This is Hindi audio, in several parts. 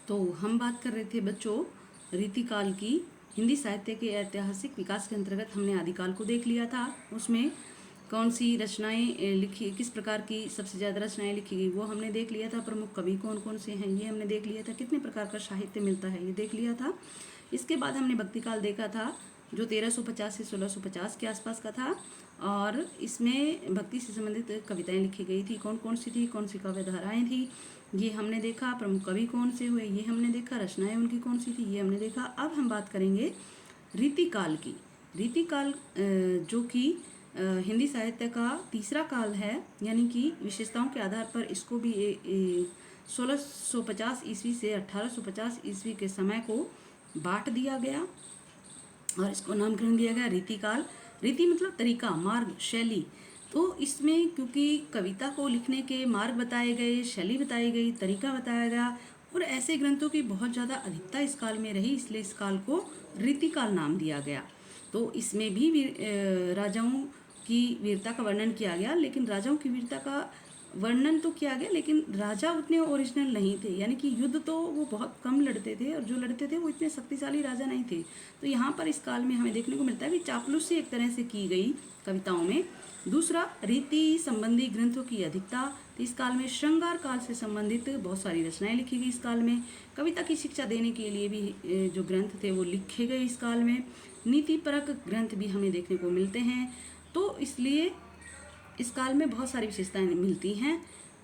तो हम बात कर रहे थे बच्चों रीतिकाल की। हिंदी साहित्य के ऐतिहासिक विकास के अंतर्गत हमने आदिकाल को देख लिया था। उसमें कौन सी रचनाएं लिखी, किस प्रकार की सबसे ज़्यादा रचनाएं लिखी गई वो हमने देख लिया था। प्रमुख कवि कौन कौन से हैं ये हमने देख लिया था। कितने प्रकार का साहित्य मिलता है ये देख लिया था। इसके बाद हमने भक्तिकाल देखा था जो 1350 से 1650 के आसपास का था, और इसमें भक्ति से संबंधित कविताएं लिखी गई थी। कौन कौन सी थी, कौन सी काव्य धाराएं थी ये हमने देखा। प्रमुख कवि कौन से हुए ये हमने देखा। रचनाएं उनकी कौन सी थी ये हमने देखा। अब हम बात करेंगे रीतिकाल की। रीतिकाल जो कि हिंदी साहित्य का तीसरा काल है, यानी कि विशेषताओं के आधार पर इसको भी 1650 ईस्वी से 1850 ईस्वी के समय को बांट दिया गया और इसको नामकरण दिया गया रीतिकाल। रीति मतलब तरीका, मार्ग, शैली। तो इसमें क्योंकि कविता को लिखने के मार्ग बताए गए, शैली बताई गई, तरीका बताया गया और ऐसे ग्रंथों की बहुत ज़्यादा अधिकता इस काल में रही, इसलिए इस काल को रीतिकाल नाम दिया गया। तो इसमें भी राजाओं की वीरता का वर्णन किया गया, लेकिन राजाओं की वीरता का वर्णन तो किया गया लेकिन राजा उतने ओरिजिनल नहीं थे, यानी कि युद्ध तो वो बहुत कम लड़ते थे और जो लड़ते थे वो इतने शक्तिशाली राजा नहीं थे। तो यहाँ पर इस काल में हमें देखने को मिलता है कि चापलूसी एक तरह से की गई कविताओं में। दूसरा, रीति संबंधी ग्रंथों की अधिकता। तो इस काल में श्रृंगार काल से संबंधित बहुत सारी रचनाएं लिखी गई इस काल में। कविता की शिक्षा देने के लिए भी जो ग्रंथ थे वो लिखे गए इस काल में। नीतिपरक ग्रंथ भी हमें देखने को मिलते हैं। तो इसलिए इस काल में बहुत सारी विशेषताएं मिलती हैं।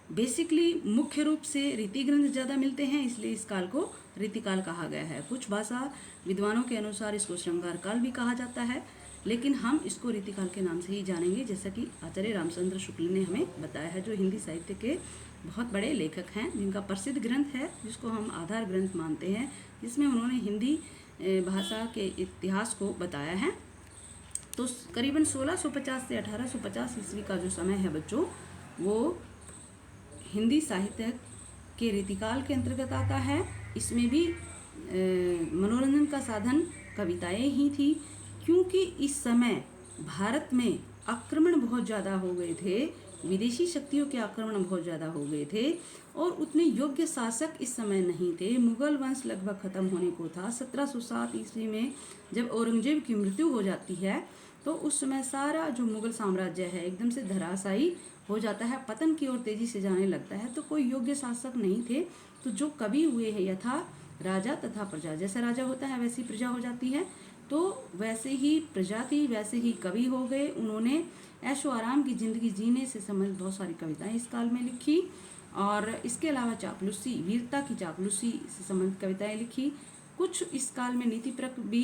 बेसिकली मुख्य रूप से रीति ग्रंथ ज़्यादा मिलते हैं, इसलिए इस काल को रीतिकाल कहा गया है। कुछ भाषा विद्वानों के अनुसार इसको श्रृंगार काल भी कहा जाता है, लेकिन हम इसको रीतिकाल के नाम से ही जानेंगे, जैसा कि आचार्य रामचंद्र शुक्ल ने हमें बताया है, जो हिंदी साहित्य के बहुत बड़े लेखक हैं, जिनका प्रसिद्ध ग्रंथ है जिसको हम आधार ग्रंथ मानते हैं, जिसमें उन्होंने हिंदी भाषा के इतिहास को बताया है। तो करीबन 1650 से 1850 ईस्वी का जो समय है बच्चों, वो हिंदी साहित्य के रीतिकाल के अंतर्गत आता है। इसमें भी मनोरंजन का साधन कविताएं ही थी, क्योंकि इस समय भारत में आक्रमण बहुत ज़्यादा हो गए थे, विदेशी शक्तियों के आक्रमण बहुत ज़्यादा हो गए थे और उतने योग्य शासक इस समय नहीं थे। मुगल वंश लगभग ख़त्म होने को था। 1707 ईस्वी में जब औरंगजेब की मृत्यु हो जाती है तो उस समय सारा जो मुगल साम्राज्य है एकदम से धराशायी हो जाता है, पतन की ओर तेजी से जाने लगता है। तो कोई योग्य शासक नहीं थे। तो जो कवि हुए हैं यथा राजा तथा प्रजा, जैसा राजा होता है वैसी प्रजा हो जाती है, तो वैसे ही प्रजा थी वैसे ही कवि हो गए। उन्होंने ऐशो आराम की ज़िंदगी जीने से संबंधित बहुत सारी कविताएं इस काल में लिखी और इसके अलावा चापलूसी, वीरता की चापलूसी से संबंधित कविताएं लिखी। कुछ इस काल में नीतिपरक भी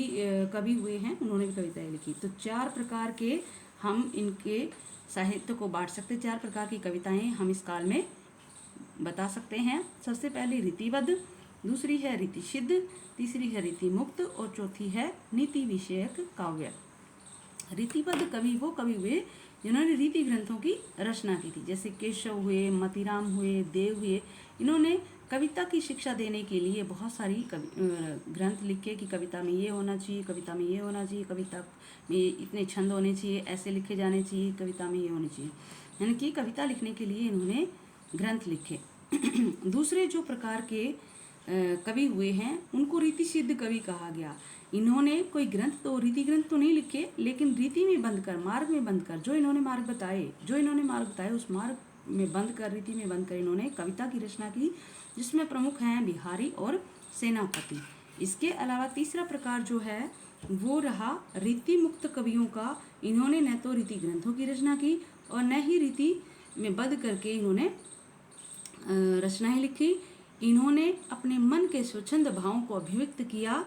कवि हुए हैं, उन्होंने भी कविताएं लिखी। तो 4 प्रकार के हम इनके साहित्य को बांट सकते, 4 प्रकार की कविताएं हम इस काल में बता सकते हैं। सबसे पहले रीतिबद्ध, दूसरी है रीतिसिद्ध, तीसरी है रीति मुक्त और चौथी है नीति विषयक काव्य। रीतिबद्ध कवि वो कवि हुए जिन्होंने रीति ग्रंथों की रचना की थी, जैसे केशव हुए, मतीराम हुए, देव हुए। इन्होंने कविता की शिक्षा देने के लिए बहुत सारी ग्रंथ लिखे कि कविता में ये होना चाहिए, कविता में ये होना चाहिए, कविता में इतने छंद होने चाहिए, ऐसे लिखे जाने चाहिए, कविता में ये होनी चाहिए, यानी कि कविता लिखने के लिए इन्होंने ग्रंथ लिखे। दूसरे जो प्रकार के कवि हुए हैं उनको रीति सिद्ध कवि कहा गया। इन्होंने कोई ग्रंथ तो रीति ग्रंथ तो नहीं लिखे, लेकिन रीति में बंद कर, मार्ग में बंद कर, जो इन्होंने मार्ग बताए उस मार्ग में बंद कर, रीति में बंद कर इन्होंने कविता की रचना की, जिसमें प्रमुख हैं बिहारी और सेनापति। इसके अलावा तीसरा प्रकार जो है वो रहा रीति मुक्त कवियों का। इन्होंने न तो रीति ग्रंथों की रचना की और न ही रीति में बंद करके इन्होंने रचनाएं लिखी। इन्होंने अपने मन के स्वच्छंद भावों को अभिव्यक्त किया,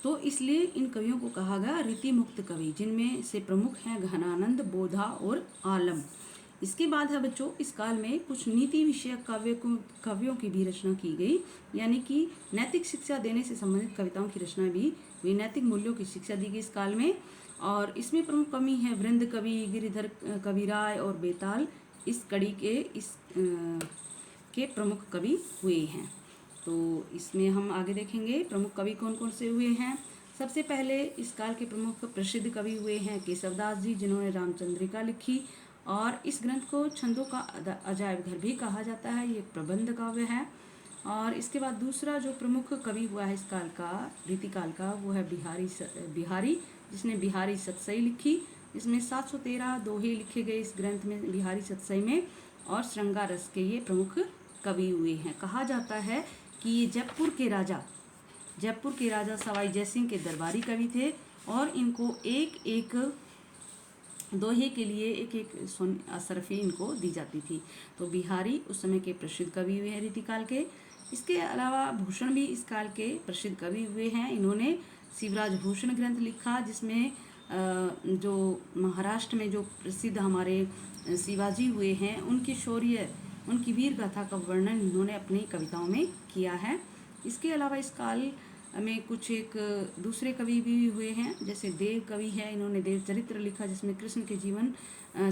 तो इसलिए इन कवियों को कहा गया रीति मुक्त कवि, जिनमें से प्रमुख हैं घनानंद, बोधा और आलम। इसके बाद है बच्चों इस काल में कुछ नीति विषयक काव्यों की भी रचना की गई, यानी कि नैतिक शिक्षा देने से संबंधित कविताओं की रचना भी हुई, नैतिक मूल्यों की शिक्षा दी गई इस काल में। और इसमें प्रमुख कवि हैं वृंद कवि, गिरिधर कविराय और बेताल। इस कड़ी के प्रमुख कवि हुए हैं। तो इसमें हम आगे देखेंगे प्रमुख कवि कौन कौन से हुए हैं। सबसे पहले इस काल के प्रमुख प्रसिद्ध कवि हुए हैं केशवदास जी, जिन्होंने रामचंद्रिका लिखी और इस ग्रंथ को छंदों का अजायब घर भी कहा जाता है। ये एक प्रबंध काव्य है। और इसके बाद दूसरा जो प्रमुख कवि हुआ है इस काल का, रीतिकाल का, वो है बिहारी, जिसने बिहारी सतसई लिखी। इसमें 713 दोहे लिखे गए इस ग्रंथ में बिहारी सतसई में, और श्रृंगार रस के ये प्रमुख कवि हुए हैं। कहा जाता है कि ये जयपुर के राजा सवाई जयसिंह के दरबारी कवि थे, और इनको एक एक दोहे के लिए एक एक सरफी इनको दी जाती थी। तो बिहारी उस समय के प्रसिद्ध कवि हुए हैं रीतिकाल के। इसके अलावा भूषण भी इस काल के प्रसिद्ध कवि हुए हैं। इन्होंने शिवराज भूषण ग्रंथ लिखा, जिसमें जो महाराष्ट्र में जो प्रसिद्ध हमारे शिवाजी हुए हैं, उनकी शौर्य, उनकी वीर गाथा का वर्णन इन्होंने अपनी कविताओं में किया है। इसके अलावा इस काल में कुछ एक दूसरे कवि भी हुए हैं, जैसे देव कवि है, इन्होंने देव चरित्र लिखा, जिसमें कृष्ण के जीवन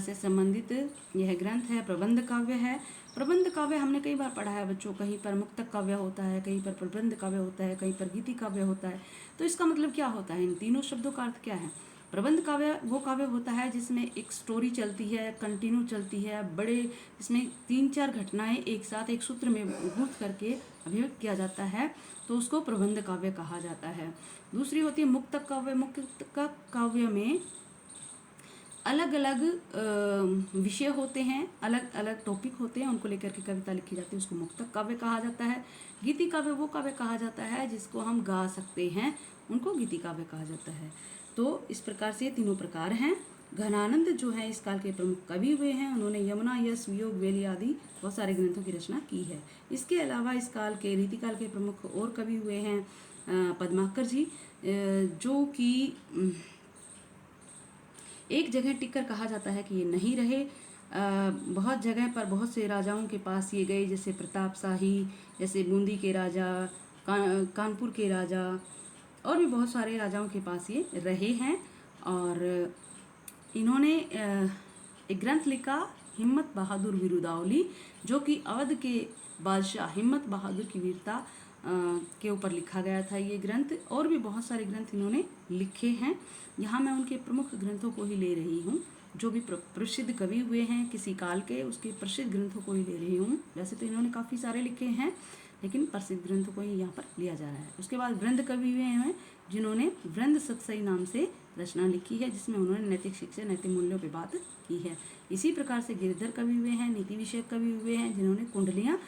से संबंधित यह ग्रंथ है। प्रबंध काव्य है। प्रबंध काव्य हमने कई बार पढ़ा है बच्चों, कहीं पर मुक्तक काव्य होता है, कहीं पर प्रबंध काव्य होता है, कहीं पर गीति काव्य होता है। तो इसका मतलब क्या होता है, इन तीनों शब्दों का अर्थ क्या है? प्रबंध काव्य वो काव्य होता है जिसमें एक स्टोरी चलती है, कंटिन्यू चलती है, बड़े इसमें 3-4 घटनाएं एक साथ एक सूत्र में गूंथ करके अभिव्यक्त किया जाता है, तो उसको प्रबंध काव्य कहा जाता है। दूसरी होती है मुक्तक काव्य। मुक्तक काव्य में अलग अलग विषय होते हैं, अलग अलग टॉपिक होते हैं, उनको लेकर के कविता लिखी जाती है, उसको मुक्तक काव्य कहा जाता है। गीति काव्य वो काव्य कहा जाता है जिसको हम गा सकते हैं, उनको गीति काव्य कहा जाता है। तो इस प्रकार से तीनों प्रकार हैं। घनानंद जो है इस काल के प्रमुख कवि हुए हैं, उन्होंने यमुना, यश, वियोग, वेली आदि बहुत सारे ग्रंथों की रचना की है। इसके अलावा इस काल के रीतिकाल के प्रमुख और कवि हुए हैं पद्माकर जी, जो कि एक जगह टिककर कहा जाता है कि ये नहीं रहे, बहुत जगह पर बहुत से राजाओं के पास ये गए, जैसे प्रताप शाही, जैसे बूंदी के राजा, कानपुर के राजा, और भी बहुत सारे राजाओं के पास ये रहे हैं। और इन्होंने एक ग्रंथ लिखा, हिम्मत बहादुर वीरुदावली, जो कि अवध के बादशाह हिम्मत बहादुर की वीरता के ऊपर लिखा गया था ये ग्रंथ। और भी बहुत सारे ग्रंथ इन्होंने लिखे हैं। यहाँ मैं उनके प्रमुख ग्रंथों को ही ले रही हूँ, जो भी प्रसिद्ध कवि हुए हैं किसी काल के, उसके प्रसिद्ध ग्रंथों को ही ले रही हूँ। वैसे तो इन्होंने काफ़ी सारे लिखे हैं, लेकिन प्रसिद्ध ग्रंथों को ही यहाँ पर लिया जा रहा है। उसके बाद वृंद कवि हुए हैं, जिन्होंने वृंद सतसई नाम से रचना लिखी है, जिसमें उन्होंने नैतिक शिक्षा, नैतिक मूल्यों पर बात की है। इसी प्रकार से गिरधर कवि हुए हैं, नीति विषयक कवि हुए हैं, जिन्होंने कुंडलियाँ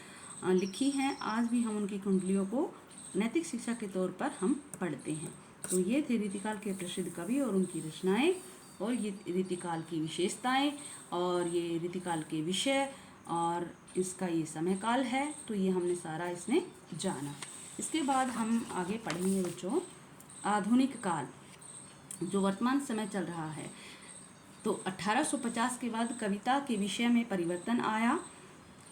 लिखी हैं। आज भी हम उनकी कुंडलियों को नैतिक शिक्षा के तौर पर हम पढ़ते हैं। तो ये थे रीतिकाल के प्रसिद्ध कवि और उनकी रचनाएं, और ये रीतिकाल की विशेषताएं, और ये रीतिकाल के विषय, और इसका ये समय काल है। तो ये हमने सारा इसमें जाना। इसके बाद हम आगे पढ़ेंगे बच्चों आधुनिक काल, जो वर्तमान समय चल रहा है। तो 1850 के बाद कविता के विषय में परिवर्तन आया,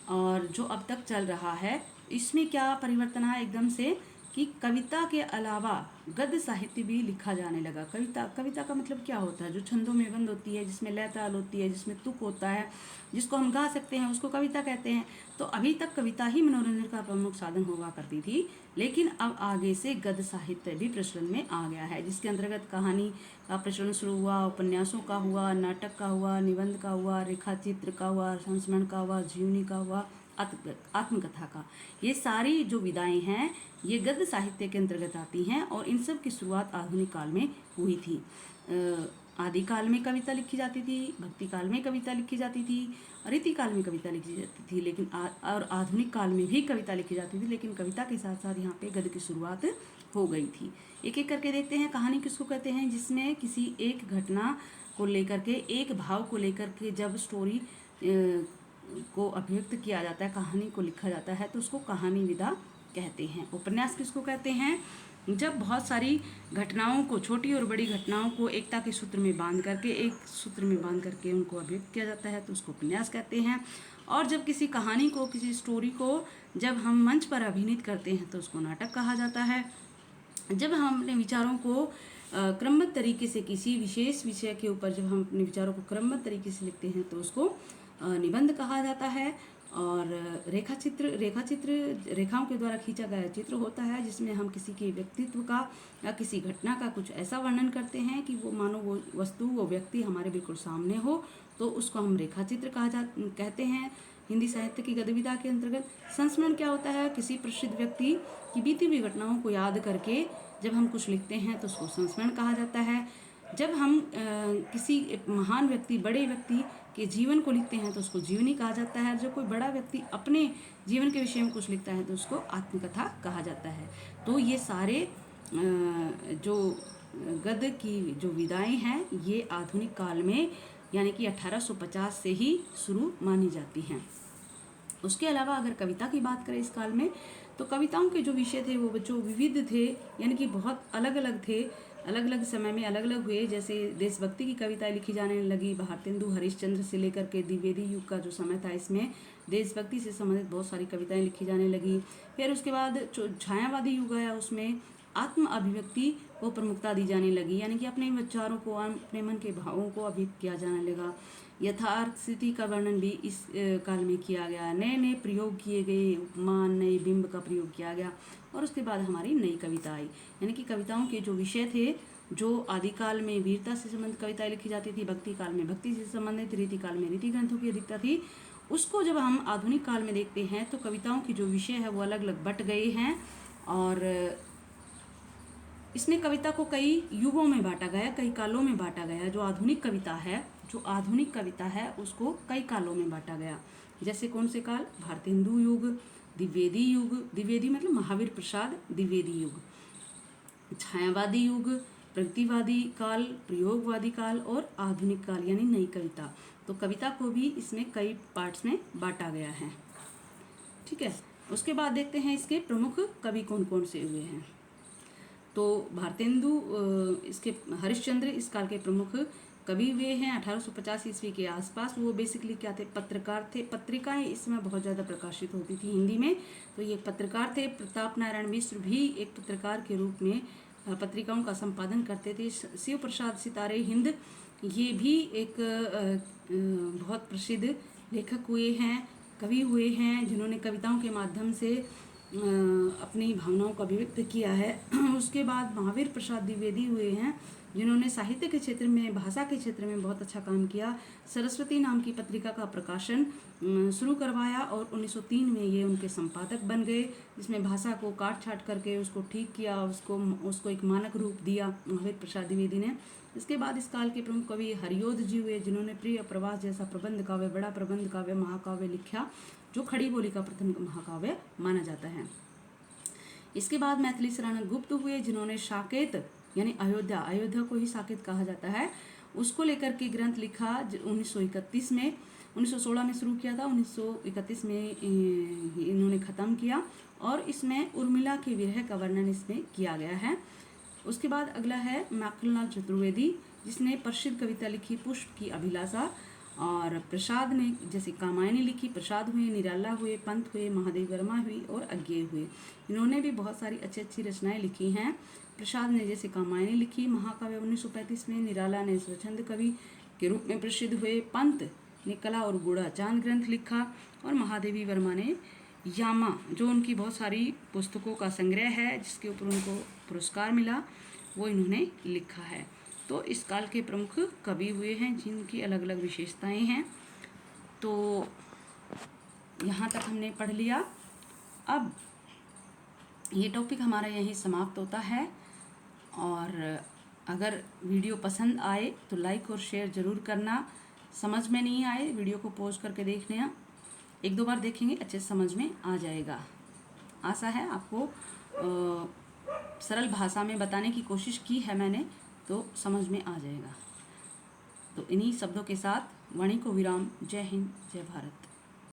और जो अब तक चल रहा है इसमें क्या परिवर्तन आया एकदम से, कि कविता के अलावा गद्य साहित्य भी लिखा जाने लगा। कविता का मतलब क्या होता है, जो छंदों में बंद होती है, जिसमें लय ताल होती है, जिसमें तुक होता है, जिसको हम गा सकते हैं, उसको कविता कहते हैं। तो अभी तक कविता ही मनोरंजन का प्रमुख साधन हुआ करती थी, लेकिन अब आगे से गद्य साहित्य भी प्रचलन में आ गया है, जिसके अंतर्गत कहानी का प्रचलन शुरू हुआ, उपन्यासों का हुआ, नाटक का हुआ, निबंध का हुआ, रेखाचित्र का हुआ, संस्मरण का हुआ, जीवनी का हुआ, आत्मकथा का। ये सारी जो विधाएं हैं ये गद्य साहित्य के अंतर्गत आती हैं, और इन सब की शुरुआत आधुनिक काल में हुई थी। आदि काल में कविता लिखी जाती थी, भक्ति काल में कविता लिखी जाती थी, रीति काल में कविता लिखी जाती थी, लेकिन और आधुनिक काल में भी कविता लिखी जाती थी, लेकिन कविता के साथ साथ यहाँ पे गद्य की शुरुआत हो गई थी। एक एक करके देखते हैं। कहानी किसको कहते हैं, जिसमें किसी एक घटना को लेकर के, एक भाव को लेकर के जब स्टोरी को अभिव्यक्त किया जाता है, कहानी को लिखा जाता है, तो उसको कहानी विधा कहते हैं। उपन्यास किसको कहते हैं, जब बहुत सारी घटनाओं को, छोटी और बड़ी घटनाओं को एकता के सूत्र में बांध करके, एक सूत्र में बांध करके उनको अभिव्यक्त किया जाता है, तो उसको उपन्यास कहते हैं। और जब किसी कहानी को, किसी स्टोरी को जब हम मंच पर अभिनीत करते हैं, तो उसको नाटक कहा जाता है। जब हम अपने विचारों को क्रमबद्ध तरीके से, किसी विशेष विषय के ऊपर जब हम अपने विचारों को क्रमबद्ध तरीके से लिखते हैं, तो उसको निबंध कहा जाता है। और रेखाचित्र रेखाओं के द्वारा खींचा गया चित्र होता है, जिसमें हम किसी के व्यक्तित्व का या किसी घटना का कुछ ऐसा वर्णन करते हैं कि वो मानो वो वस्तु, वो व्यक्ति हमारे बिल्कुल सामने हो, तो उसको हम रेखाचित्र कहते हैं। हिंदी साहित्य की गद्यविधा के अंतर्गत संस्मरण क्या होता है? किसी प्रसिद्ध व्यक्ति की बीती हुई घटनाओं को याद करके जब हम कुछ लिखते हैं तो उसको संस्मरण कहा जाता है। जब हम किसी महान व्यक्ति, बड़े व्यक्ति के जीवन को लिखते हैं तो उसको जीवनी कहा जाता है। जब कोई बड़ा व्यक्ति अपने जीवन के विषय में कुछ लिखता है तो उसको आत्मकथा कहा जाता है। तो ये सारे जो गद्य की जो विधाएं हैं ये आधुनिक काल में यानी कि 1850 से ही शुरू मानी जाती हैं। उसके अलावा अगर कविता की बात करें इस काल में, तो कविताओं के जो विषय थे वो जो विविध थे, यानी कि बहुत अलग अलग थे, अलग अलग समय में अलग अलग हुए। जैसे देशभक्ति की कविताएं लिखी जाने लगी। भारतेंदु हरिश्चंद्र से लेकर के द्विवेदी युग का जो समय था इसमें देशभक्ति से संबंधित बहुत सारी कविताएं लिखी जाने लगी। फिर उसके बाद जो छायावादी युग आया उसमें आत्म अभिव्यक्ति को प्रमुखता दी जाने लगी, यानी कि अपने विचारों को, अपने मन के भावों को अभिव्यक्त किया जाने लगा। यथार्थ स्थिति का वर्णन भी इस काल में किया गया। नए नए प्रयोग किए गए, उपमान, नए बिंब का प्रयोग किया गया। और उसके बाद हमारी नई कविता आई, यानी कि कविताओं के जो विषय थे, जो आदिकाल में वीरता से संबंधित कविताएं लिखी जाती थी, भक्ति काल में भक्ति से संबंधित, रीति काल में रीति ग्रंथों की अधिकता थी, उसको जब हम आधुनिक काल में देखते हैं तो कविताओं की जो विषय है वो अलग अलग बट गए हैं। और इसमें कविता को कई युगों में बांटा गया, कई कालों में बांटा गया। जो आधुनिक कविता है उसको कई कालों में बांटा गया। जैसे कौन से काल? भारतेंदु युग, द्विवेदी युग, द्विवेदी मतलब महावीर प्रसाद द्विवेदी युग, छायावादी युग, प्रगतिवादी काल, प्रयोगवादी काल और आधुनिक काल यानी नई कविता। तो कविता को भी इसमें कई पार्ट्स में बांटा गया है। ठीक है, उसके बाद देखते हैं इसके प्रमुख कवि कौन कौन से हुए हैं। तो भारतेंदु, इसके हरिश्चंद्र इस काल के प्रमुख कवि हुए हैं 1850 ईस्वी के आसपास। वो बेसिकली क्या थे? पत्रकार थे। पत्रिकाएं इस समय बहुत ज़्यादा प्रकाशित होती थी हिंदी में, तो ये पत्रकार थे। प्रताप नारायण मिश्र भी एक पत्रकार के रूप में पत्रिकाओं का संपादन करते थे। शिव प्रसाद सितारे हिंद ये भी एक बहुत प्रसिद्ध लेखक हुए हैं, कवि हुए हैं, जिन्होंने कविताओं के माध्यम से अपनी भावनाओं को अभिव्यक्त किया है। उसके बाद महावीर प्रसाद द्विवेदी हुए हैं, जिन्होंने साहित्य के क्षेत्र में, भाषा के क्षेत्र में बहुत अच्छा काम किया। सरस्वती नाम की पत्रिका का प्रकाशन शुरू करवाया और 1903 में ये उनके संपादक बन गए, जिसमें भाषा को काट छाट करके उसको ठीक किया, उसको एक मानक रूप दिया महावीर प्रसाद द्विवेदी ने। इसके बाद इस काल के प्रमुख कवि हरियोध जी हुए, जिन्होंने प्रिय प्रवास जैसा प्रबंध काव्य, बड़ा प्रबंध काव्य, महाकाव्य लिखा, जो खड़ी बोली का प्रथम महाकाव्य माना जाता है। इसके बाद मैथिली शरण गुप्त हुए, जिन्होंने साकेत यानी अयोध्या को ही साकेत कहा जाता है, उसको लेकर के ग्रंथ लिखा 1931 में। 1916 में शुरू किया था, 1931 में इन्होंने ख़त्म किया और इसमें उर्मिला के विरह का वर्णन इसमें किया गया है। उसके बाद अगला है माखनलाल चतुर्वेदी, जिसने प्रसिद्ध कविता लिखी पुष्प की अभिलाषा। और प्रसाद ने जैसे कामायनी लिखी, प्रसाद हुए, निराला हुए, पंत हुए, महादेव वर्मा हुई और अज्ञेय हुए। इन्होंने भी बहुत सारी अच्छी रचनाएं लिखी हैं। प्रसाद ने जैसे कामायनी लिखी, महाकाव्य 1935 में, निराला ने स्वच्छंद कवि के रूप में प्रसिद्ध हुए, पंत ने कला और गुड़ा चांद ग्रंथ लिखा और महादेवी वर्मा ने यामा, जो उनकी बहुत सारी पुस्तकों का संग्रह है जिसके ऊपर उनको पुरस्कार मिला, वो इन्होंने लिखा है। तो इस काल के प्रमुख कवि हुए हैं जिनकी अलग अलग विशेषताएं हैं। तो यहाँ तक हमने पढ़ लिया। अब ये टॉपिक हमारा यहीं समाप्त होता है। और अगर वीडियो पसंद आए तो लाइक और शेयर ज़रूर करना। समझ में नहीं आए वीडियो को पॉज करके देख लेना, एक दो बार देखेंगे अच्छे समझ में आ जाएगा। आशा है आपको सरल भाषा में बताने की कोशिश की है मैंने, तो समझ में आ जाएगा। तो इन्हीं शब्दों के साथ वाणी को विराम। जय हिंद, जय भारत।